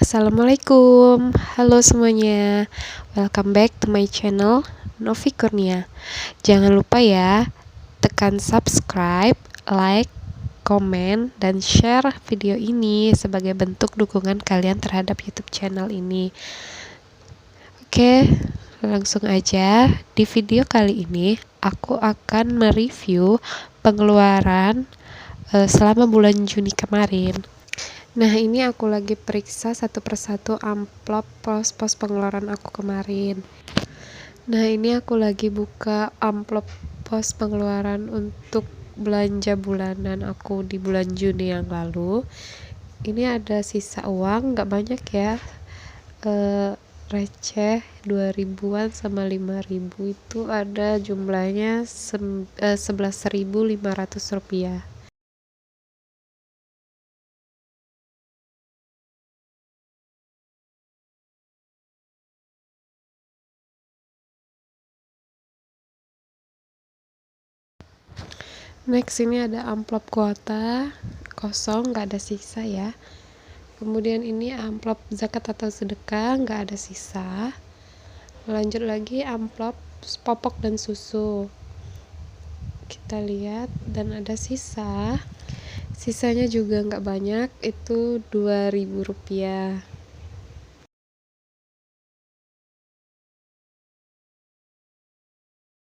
Assalamualaikum, halo semuanya. Welcome back to my channel, Novi Kurnia. Jangan lupa ya, tekan subscribe, like, komen, dan share video ini sebagai bentuk dukungan kalian terhadap YouTube channel ini. Oke, langsung aja. Di video kali ini, aku akan mereview pengeluaran selama bulan Juni kemarin. Nah, ini aku lagi periksa satu persatu amplop pos-pos pengeluaran aku kemarin. Nah, ini aku lagi buka amplop pos pengeluaran untuk belanja bulanan aku di bulan Juni yang lalu. Ini ada sisa uang, nggak banyak ya, receh 2000-an sama 5000 itu ada jumlahnya 11.500 rupiah. Next, ini ada amplop kuota kosong, nggak ada sisa ya. Kemudian ini amplop zakat atau sedekah, nggak ada sisa. Lanjut lagi amplop popok dan susu, kita lihat, dan ada sisa. Sisanya juga nggak banyak, itu 2000 rupiah.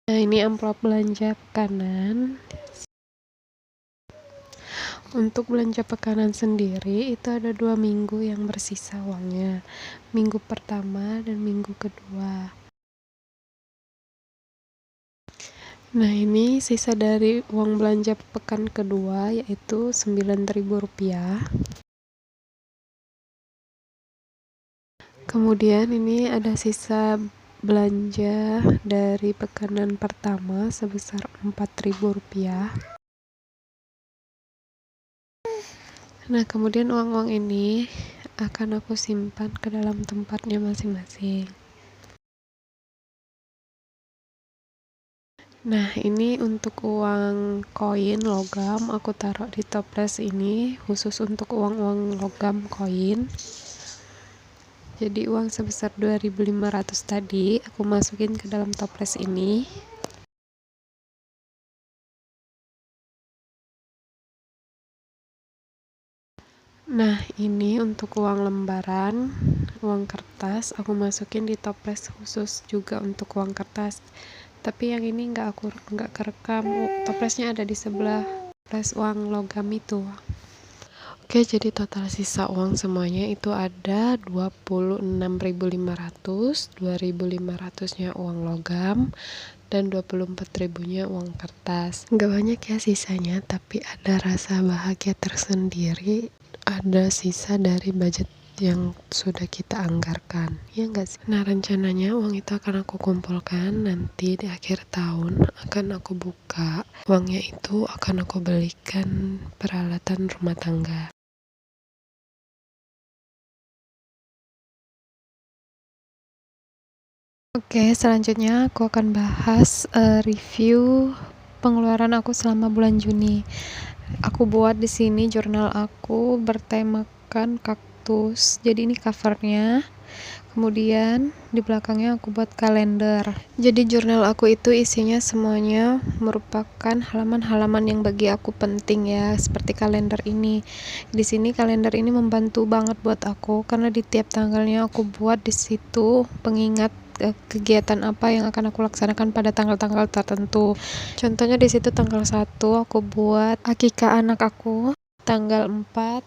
Nah, ini amplop belanja kanan. Untuk belanja pekanan sendiri itu ada 2 minggu yang bersisa uangnya, minggu pertama dan minggu kedua. Nah, ini sisa dari uang belanja pekan kedua, yaitu 9.000 rupiah. Kemudian ini ada sisa belanja dari pekanan pertama sebesar 4.000 rupiah. Nah, kemudian uang-uang ini akan aku simpan ke dalam tempatnya masing-masing. Nah, ini untuk uang koin logam, aku taruh di toples ini khusus untuk uang-uang logam koin. Jadi uang sebesar 2.500 tadi aku masukin ke dalam toples ini. Nah, ini untuk uang lembaran, uang kertas, aku masukin di toples khusus juga untuk uang kertas. Tapi yang ini nggak kerekam, toplesnya ada di sebelah toples uang logam itu. Oke, jadi total sisa uang semuanya itu ada 26.500, 2.500-nya uang logam, dan 24.000-nya uang kertas. Nggak banyak ya sisanya, tapi ada rasa bahagia tersendiri. Ada sisa dari budget yang sudah kita anggarkan, ya nggak sih? Nah, rencananya uang itu akan aku kumpulkan nanti di akhir tahun, akan aku buka uangnya, itu akan aku belikan peralatan rumah tangga. Oke, selanjutnya aku akan bahas review pengeluaran aku selama bulan Juni. Aku buat di sini jurnal aku bertemakan kaktus. Jadi ini covernya. Kemudian di belakangnya aku buat kalender. Jadi jurnal aku itu isinya semuanya merupakan halaman-halaman yang bagi aku penting ya, seperti kalender ini. Di sini kalender ini membantu banget buat aku karena di tiap tanggalnya aku buat di situ pengingat kegiatan apa yang akan aku laksanakan pada tanggal-tanggal tertentu. Contohnya di situ tanggal 1 aku buat akikah anak aku, tanggal 4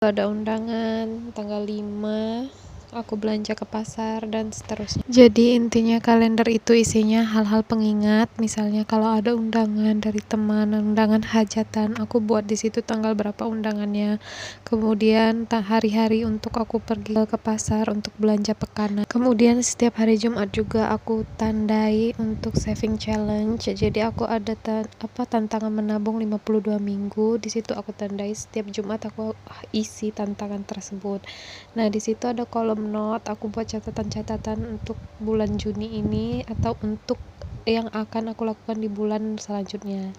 ada undangan, tanggal 5 aku belanja ke pasar, dan seterusnya. Jadi intinya kalender itu isinya hal-hal pengingat, misalnya kalau ada undangan dari teman, undangan hajatan, aku buat di situ tanggal berapa undangannya. Kemudian hari-hari untuk aku pergi ke pasar untuk belanja pekanan. Kemudian setiap hari Jumat juga aku tandai untuk saving challenge. Jadi aku ada tantangan menabung 52 minggu. Di situ aku tandai setiap Jumat, aku isi tantangan tersebut. Nah, di situ ada kolom note, aku buat catatan-catatan untuk bulan Juni ini atau untuk yang akan aku lakukan di bulan selanjutnya.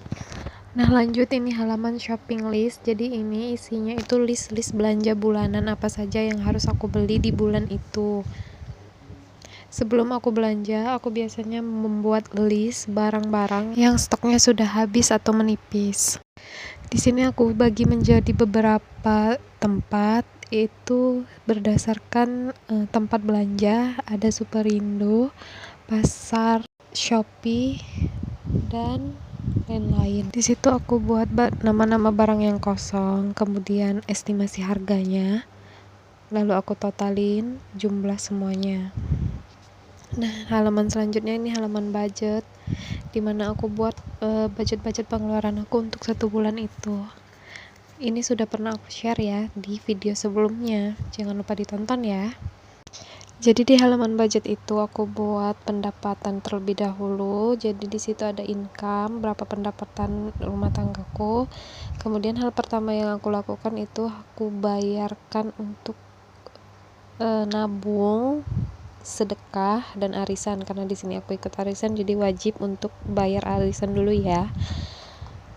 Nah, lanjut, ini halaman shopping list. Jadi ini isinya itu list-list belanja bulanan apa saja yang harus aku beli di bulan itu. Sebelum aku belanja, aku biasanya membuat list barang-barang yang stoknya sudah habis atau menipis. Di sini aku bagi menjadi beberapa tempat, itu berdasarkan tempat belanja. Ada Superindo, Pasar, Shopee, dan lain-lain. Di situ aku buat nama-nama barang yang kosong, kemudian estimasi harganya, lalu aku totalin jumlah semuanya. Nah, halaman selanjutnya ini halaman budget, dimana aku buat budget-budget pengeluaran aku untuk 1 bulan itu. Ini sudah pernah aku share ya di video sebelumnya, jangan lupa ditonton ya. Jadi di halaman budget itu aku buat pendapatan terlebih dahulu. Jadi di situ ada income, berapa pendapatan rumah tanggaku. Kemudian hal pertama yang aku lakukan itu aku bayarkan untuk nabung, sedekah, dan arisan, karena di sini aku ikut arisan jadi wajib untuk bayar arisan dulu ya.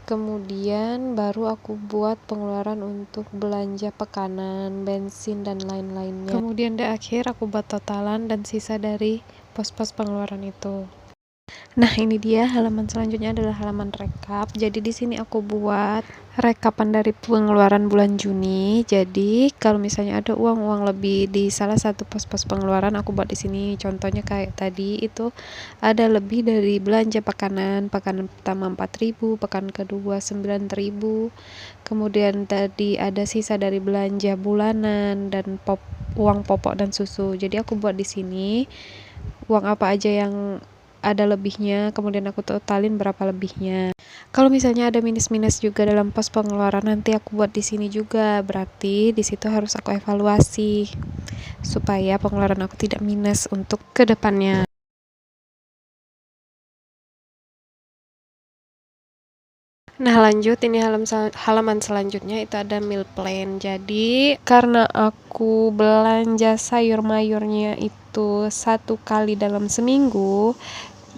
Kemudian baru aku buat pengeluaran untuk belanja pekanan, bensin, dan lain-lainnya. Kemudian di akhir aku buat totalan dan sisa dari pos-pos pengeluaran itu. Nah, ini dia halaman selanjutnya adalah halaman rekap. Jadi di sini aku buat rekapan dari pengeluaran bulan Juni. Jadi kalau misalnya ada uang lebih di salah satu pos-pos pengeluaran, aku buat di sini. Contohnya kayak tadi itu ada lebih dari belanja pekan pertama 4.000, pekan kedua 9.000. Kemudian tadi ada sisa dari belanja bulanan dan uang popok dan susu. Jadi aku buat di sini uang apa aja yang ada lebihnya, kemudian aku totalin berapa lebihnya. Kalau misalnya ada minus-minus juga dalam pos pengeluaran, nanti aku buat di sini juga. Berarti di situ harus aku evaluasi supaya pengeluaran aku tidak minus untuk kedepannya. Nah, lanjut, ini halaman selanjutnya itu ada meal plan. Jadi karena aku belanja sayur mayurnya itu 1 kali dalam seminggu,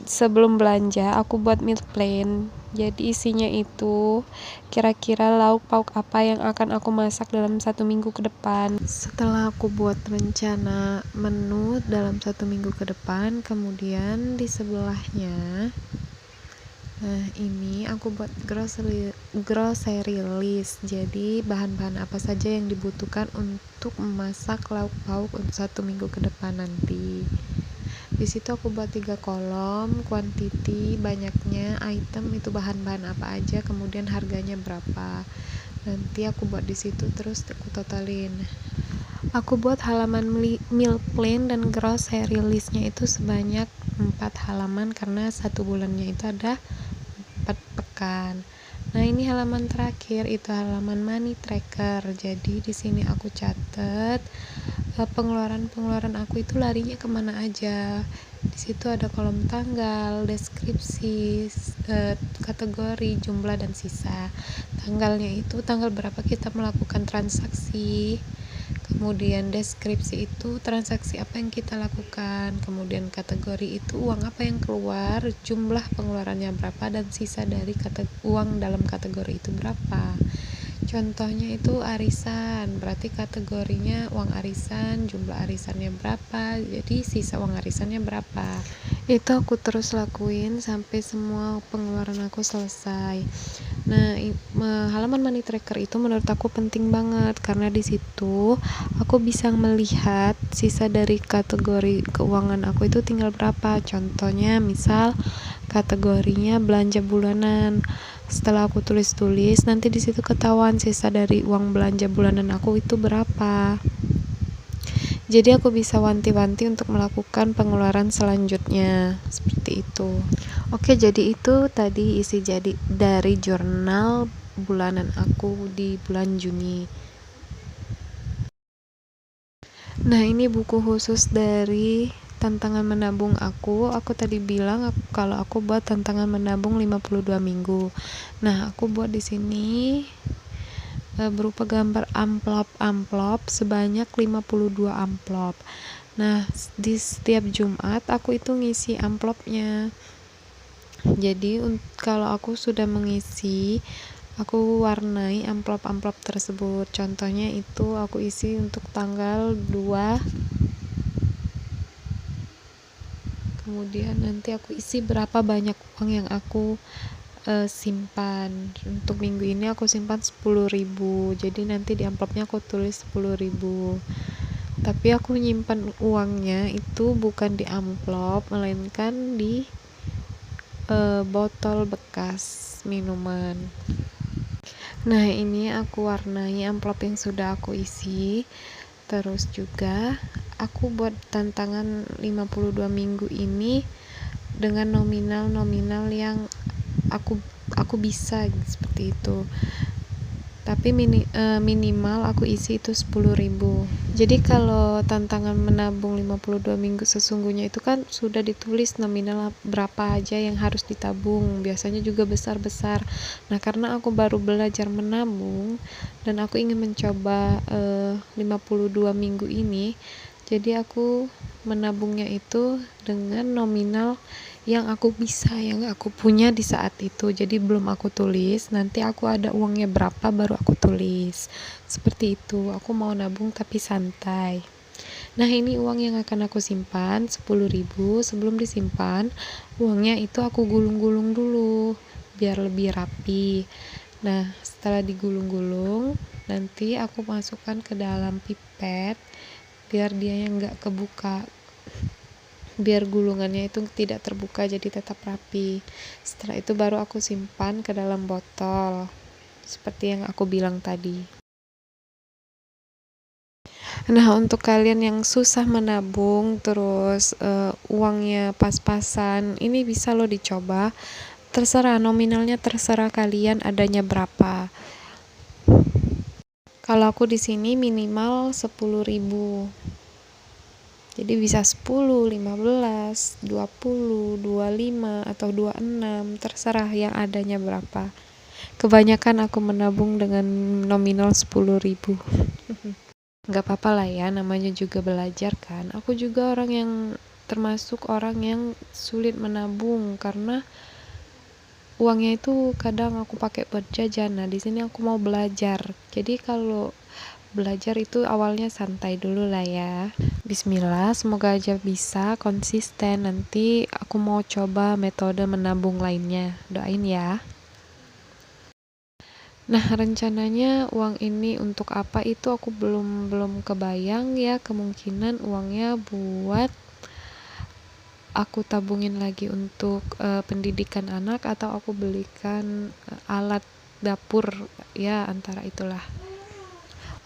sebelum belanja aku buat meal plan. Jadi isinya itu kira-kira lauk pauk apa yang akan aku masak dalam 1 minggu ke depan. Setelah aku buat rencana menu dalam 1 minggu ke depan, kemudian di sebelahnya, nah ini aku buat grocery list. Jadi bahan-bahan apa saja yang dibutuhkan untuk memasak lauk pauk untuk 1 minggu ke depan nanti. Di situ aku buat 3 kolom, quantity, banyaknya, item itu bahan-bahan apa aja, kemudian harganya berapa. Nanti aku buat di situ, terus aku totalin. Aku buat halaman meal plan dan grocery listnya itu sebanyak 4 halaman karena 1 bulannya itu ada 4 pekan. Nah, ini halaman terakhir itu halaman money tracker. Jadi di sini aku catat pengeluaran aku itu larinya kemana aja. Di situ ada kolom tanggal, deskripsi, kategori, jumlah, dan sisa. Tanggalnya itu tanggal berapa kita melakukan transaksi, kemudian deskripsi itu transaksi apa yang kita lakukan, kemudian kategori itu uang apa yang keluar, jumlah pengeluarannya berapa, dan sisa dari uang dalam kategori itu berapa. Contohnya itu arisan, berarti kategorinya uang arisan, jumlah arisannya berapa, jadi sisa uang arisannya berapa. Itu aku terus lakuin sampai semua pengeluaran aku selesai. Nah, halaman money tracker itu menurut aku penting banget karena di situ aku bisa melihat sisa dari kategori keuangan aku itu tinggal berapa. Contohnya misal kategorinya belanja bulanan. Setelah aku tulis-tulis, nanti di situ ketahuan sisa dari uang belanja bulanan aku itu berapa. Jadi aku bisa wanti-wanti untuk melakukan pengeluaran selanjutnya. Seperti itu. Oke, jadi itu tadi isi jadi dari jurnal bulanan aku di bulan Juni. Nah, ini buku khusus dari tantangan menabung aku tadi bilang kalau aku buat tantangan menabung 52 minggu. Nah, aku buat di sini berupa gambar amplop sebanyak 52 amplop. Nah, di setiap Jumat aku itu ngisi amplopnya. Jadi kalau aku sudah mengisi, aku warnai amplop-amplop tersebut. Contohnya itu aku isi untuk tanggal 2, kemudian nanti aku isi berapa banyak uang yang aku simpan. Untuk minggu ini aku simpan 10.000, jadi nanti di amplopnya aku tulis 10.000. Tapi aku nyimpan uangnya itu bukan di amplop, melainkan di botol bekas minuman. Nah, ini aku warnai amplop yang sudah aku isi. Terus juga aku buat tantangan 52 minggu ini dengan nominal-nominal yang aku bisa seperti itu. Tapi minimal aku isi itu 10.000. Jadi kalau tantangan menabung 52 minggu sesungguhnya itu kan sudah ditulis nominal berapa aja yang harus ditabung, biasanya juga besar-besar. Nah, karena aku baru belajar menabung dan aku ingin mencoba 52 minggu ini, jadi aku menabungnya itu dengan nominal yang aku bisa, yang aku punya di saat itu. Jadi belum aku tulis, nanti aku ada uangnya berapa baru aku tulis. Seperti itu, aku mau nabung tapi santai. Nah, ini uang yang akan aku simpan 10.000. Sebelum disimpan, uangnya itu aku gulung-gulung dulu biar lebih rapi. Nah, setelah digulung-gulung, nanti aku masukkan ke dalam pipet biar dia yang nggak kebuka, biar gulungannya itu tidak terbuka, jadi tetap rapi. Setelah itu baru aku simpan ke dalam botol seperti yang aku bilang tadi. Nah, untuk kalian yang susah menabung terus uangnya pas-pasan, ini bisa lo dicoba. Terserah nominalnya, terserah kalian adanya berapa. Kalau aku di sini minimal 10.000. Jadi bisa 10, 15, 20, 25 atau 26, terserah yang adanya berapa. Kebanyakan aku menabung dengan nominal 10.000. Nggak apa-apa lah ya, namanya juga belajar kan. Aku juga termasuk orang yang sulit menabung karena uangnya itu kadang aku pakai buat jajan. Nah, di sini aku mau belajar. Jadi kalau belajar itu awalnya santai dulu lah ya. Bismillah, semoga aja bisa konsisten. Nanti aku mau coba metode menabung lainnya. Doain ya. Nah, rencananya uang ini untuk apa itu aku belum kebayang ya. Kemungkinan uangnya buat aku tabungin lagi untuk pendidikan anak, atau aku belikan alat dapur ya, antara itulah.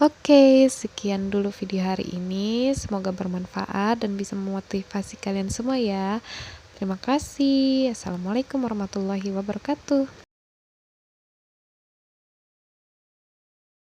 Oke, sekian dulu video hari ini. Semoga bermanfaat dan bisa memotivasi kalian semua ya. Terima kasih. Assalamualaikum warahmatullahi wabarakatuh.